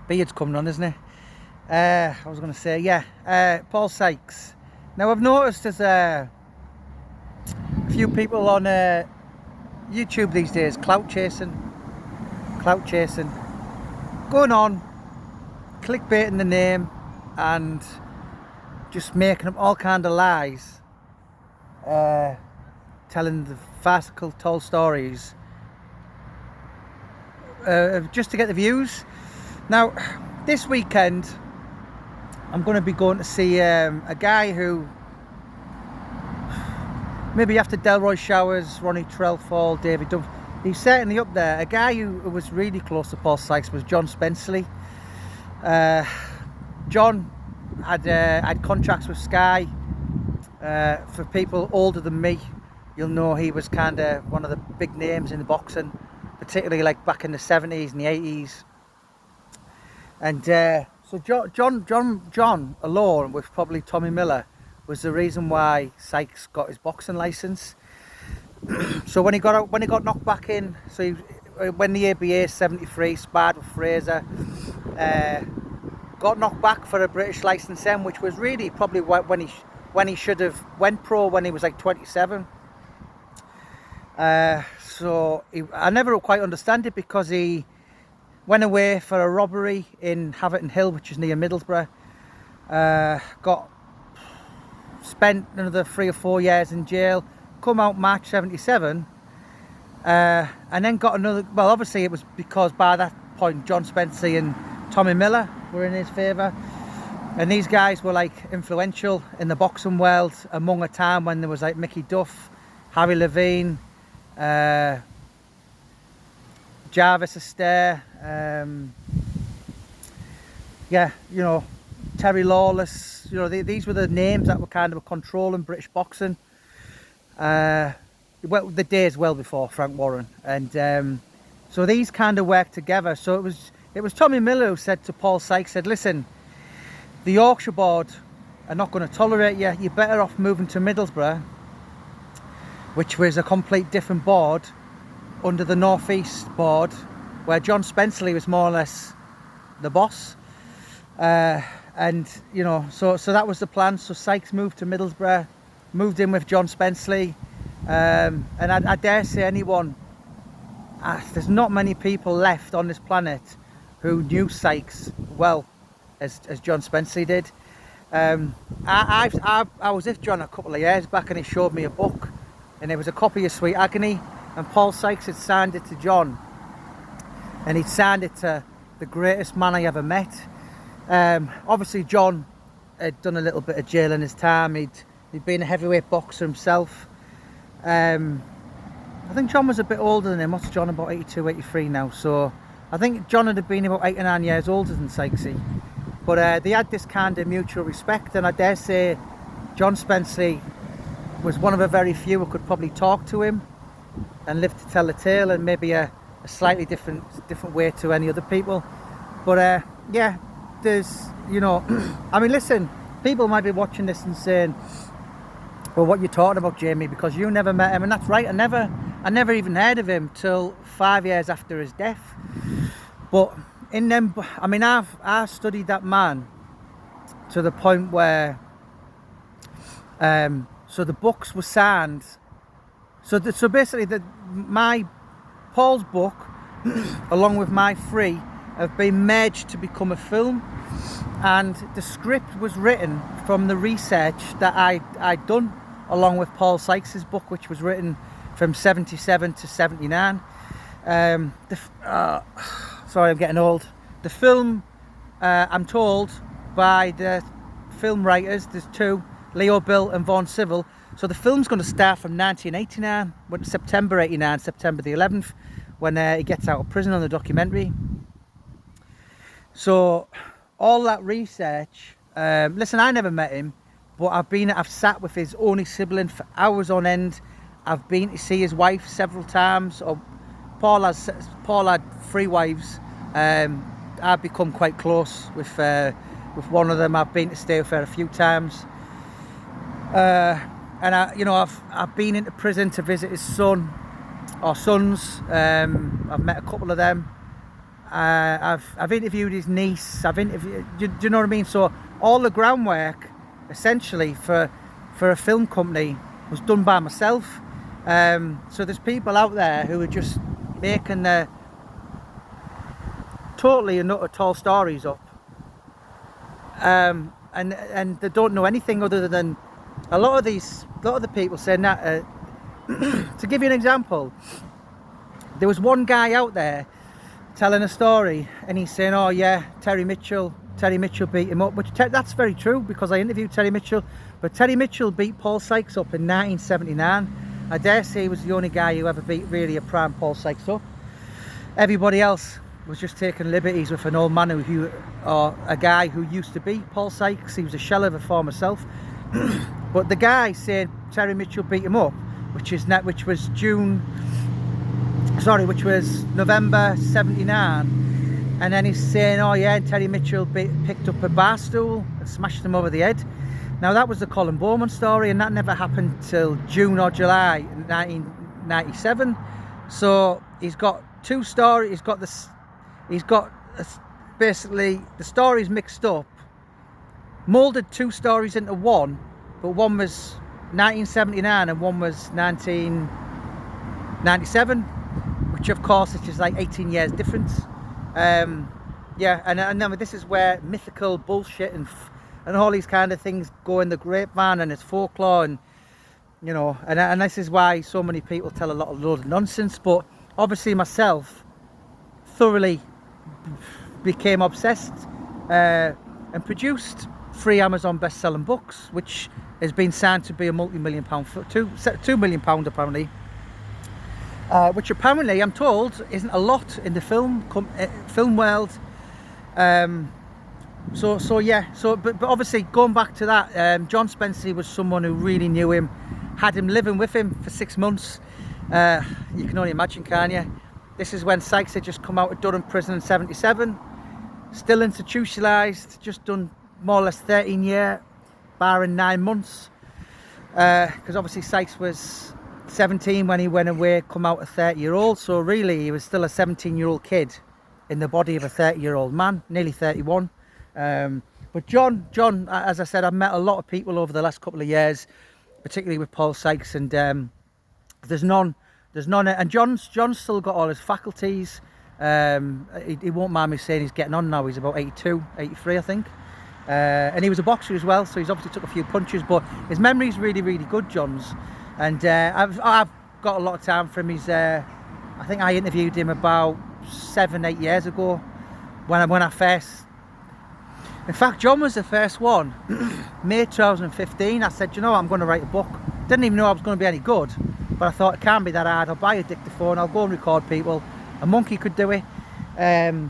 Beard's coming on, isn't it? I was going to say, yeah, Paul Sykes. Now I've noticed there's a few people on YouTube these days clout chasing, going on, clickbaiting the name and just making up all kind of lies, telling the farcical told stories just to get the views. Now this weekend I'm going to be going to see a guy who maybe after Delroy Showers, Ronnie Trelfall, David Dunphy, he's certainly up there. A guy who was really close to Paul Sykes was John Spensley. John had contracts with Sky. For people older than me, you'll know he was kind of one of the big names in the boxing, particularly like back in the 70s and the 80s. And so John alone with probably Tommy Miller was the reason why Sykes got his boxing license. So when he got knocked back in, so when the ABA 73 sparred with Fraser, got knocked back for a British license then, which was really probably when he should have went pro when he was like 27. So I never quite understand it, because he went away for a robbery in Haverton Hill, which is near Middlesbrough. Spent another 3 or 4 years in jail, come out March 77, and then got another, well obviously it was because by that point John Spensley and Tommy Miller were in his favour, and these guys were like influential in the boxing world among a time when there was like Mickey Duff, Harry Levine, Jarvis Astaire, yeah, you know, Terry Lawless, you know, these were the names that were kind of controlling British boxing. Well, the days well before Frank Warren, and so these kind of worked together. So it was Tommy Miller who said to Paul Sykes, said, listen, the Yorkshire board are not going to tolerate you. You're better off moving to Middlesbrough, which was a complete different board under the North East board, where John Spensley was more or less the boss. And you know, so that was the plan. So Sykes moved to Middlesbrough, moved in with John Spensley, and I dare say anyone, there's not many people left on this planet who knew Sykes well as John Spensley did. I was with John a couple of years back, and he showed me a book, and it was a copy of Sweet Agony, and Paul Sykes had signed it to John, and he'd signed it to the greatest man I ever met. Obviously John had done a little bit of jail in his time. He'd been a heavyweight boxer himself. I think John was a bit older than him. What's John, about 82, 83 now? So I think John had been about 8 or 9 years older than Sykesy. But they had this kind of mutual respect, and I dare say John Spensley was one of the very few who could probably talk to him and live to tell the tale, and maybe a slightly different way to any other people. But yeah, there's, you know, I mean, listen, people might be watching this and saying, well, what you're talking about, Jamie, because you never met him. And that's right, I never even heard of him till 5 years after his death. But in them, I mean, I've studied that man to the point where so the books were signed, so basically Paul's book along with my 3 have been merged to become a film, and the script was written from the research that I'd done along with Paul Sykes' book, which was written from 77 to 79. Sorry, I'm getting old. The film, I'm told by the film writers, there's 2, Leo Bill and Vaughan Civil. So the film's going to start from 1989, September 89, September the 11th, when he gets out of prison on the documentary. So all that research, listen, I never met him, but I've sat with his only sibling for hours on end. I've been to see his wife several times. Paul had 3 wives. I've become quite close with one of them. I've been to stay with her a few times, and I've been into prison to visit his son or sons. I've met a couple of them. I've interviewed his niece. I've interviewed. Do you know what I mean? So all the groundwork, essentially, for a film company was done by myself. So there's people out there who are just making their totally and utter tall stories up, and they don't know anything other than a lot of the people saying that. To give you an example, there was one guy out there telling a story, and he's saying, "Oh yeah, Terry Mitchell beat him up," which that's very true, because I interviewed Terry Mitchell. But Terry Mitchell beat Paul Sykes up in 1979. I dare say he was the only guy who ever beat really a prime Paul Sykes up. Everybody else was just taking liberties with an old man or a guy who used to be Paul Sykes. He was a shell of a former self. But the guy saying Terry Mitchell beat him up, which was November 79, and then he's saying, "Oh yeah, and Terry Mitchell picked up a bar stool and smashed him over the head." Now that was the Colin Bowman story, and that never happened till June or July 1997. So he's got two stories. Basically the stories mixed up, molded two stories into one, but one was 1979 and one was 1997, which of course is just like 18 years difference. Yeah, and then this is where mythical bullshit and all these kind of things go in the grapevine, and it's folklore, and you know, and this is why so many people tell a load of nonsense. But obviously myself thoroughly became obsessed, and produced 3 Amazon best-selling books, which has been signed to be a multi-million pound, £2 million apparently, which apparently I'm told isn't a lot in the film world. But obviously going back to that, John Spensley was someone who really knew him, had him living with him for 6 months. You can only imagine, can't you? This is when Sykes had just come out of Durham prison in 77, still institutionalised, just done more or less 13 years, barring 9 months, because obviously Sykes was 17 when he went away, come out a 30-year-old, so really he was still a 17-year-old kid in the body of a 30-year-old man, nearly 31. But John, as I said, I've met a lot of people over the last couple of years, particularly with Paul Sykes, and there's none, and John's still got all his faculties. He won't mind me saying he's getting on now. He's about 82, 83, I think. And he was a boxer as well, so he's obviously took a few punches, but his memory's really, really good, John's. And I've got a lot of time for him. I think I interviewed him about 7-8 years ago when I first. In fact, John was the first one. May 2015. I said, you know what, I'm going to write a book. Didn't even know I was going to be any good, but I thought it can't be that hard. I'll buy a dictaphone, I'll go and record people. A monkey could do it. And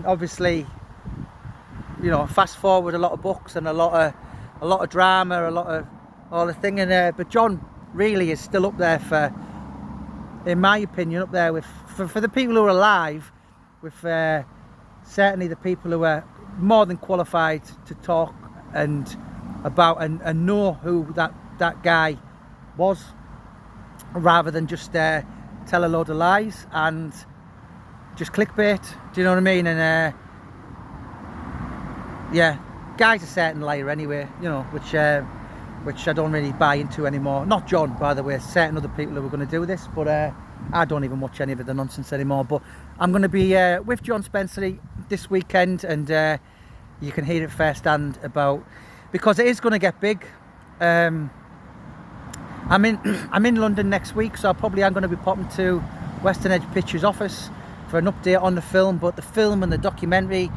obviously, you know, fast forward a lot of books and a lot of drama, a lot of all the thing. And but John really is still up there for, in my opinion, up there with for the people who are alive, with certainly the people who are more than qualified to talk and about and know who that guy was, rather than just tell a load of lies and just clickbait. Do you know what I mean? And yeah, guy's a certain liar anyway, you know, which I don't really buy into anymore. Not John, by the way, certain other people who are going to do this, but I don't even watch any of the nonsense anymore. But I'm going to be with John Spensley this weekend, and you can hear it firsthand about, because it is going to get big. I'm in London next week, so I probably am going to be popping to Western Edge Pictures office for an update on the film. But the film and the documentary,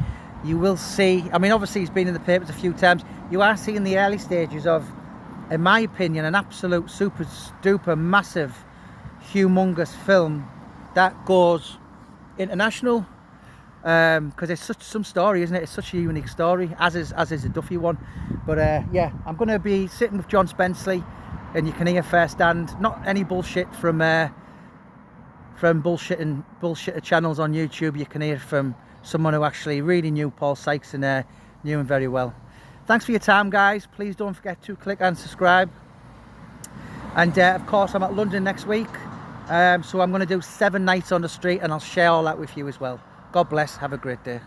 you will see, I mean, obviously he's been in the papers a few times. You are seeing the early stages of, in my opinion, an absolute super duper massive, humongous film that goes international, because it's such some story, isn't it? It's such a unique story, as is the Duffy one. But yeah, I'm going to be sitting with John Spensley, and you can hear firsthand, not any bullshit from bullshit channels on YouTube. You can hear from someone who actually really knew Paul Sykes and knew him very well. Thanks for your time, guys. Please don't forget to click and subscribe. And of course, I'm at London next week, so I'm going to do 7 nights on the street, and I'll share all that with you as well. God bless. Have a great day.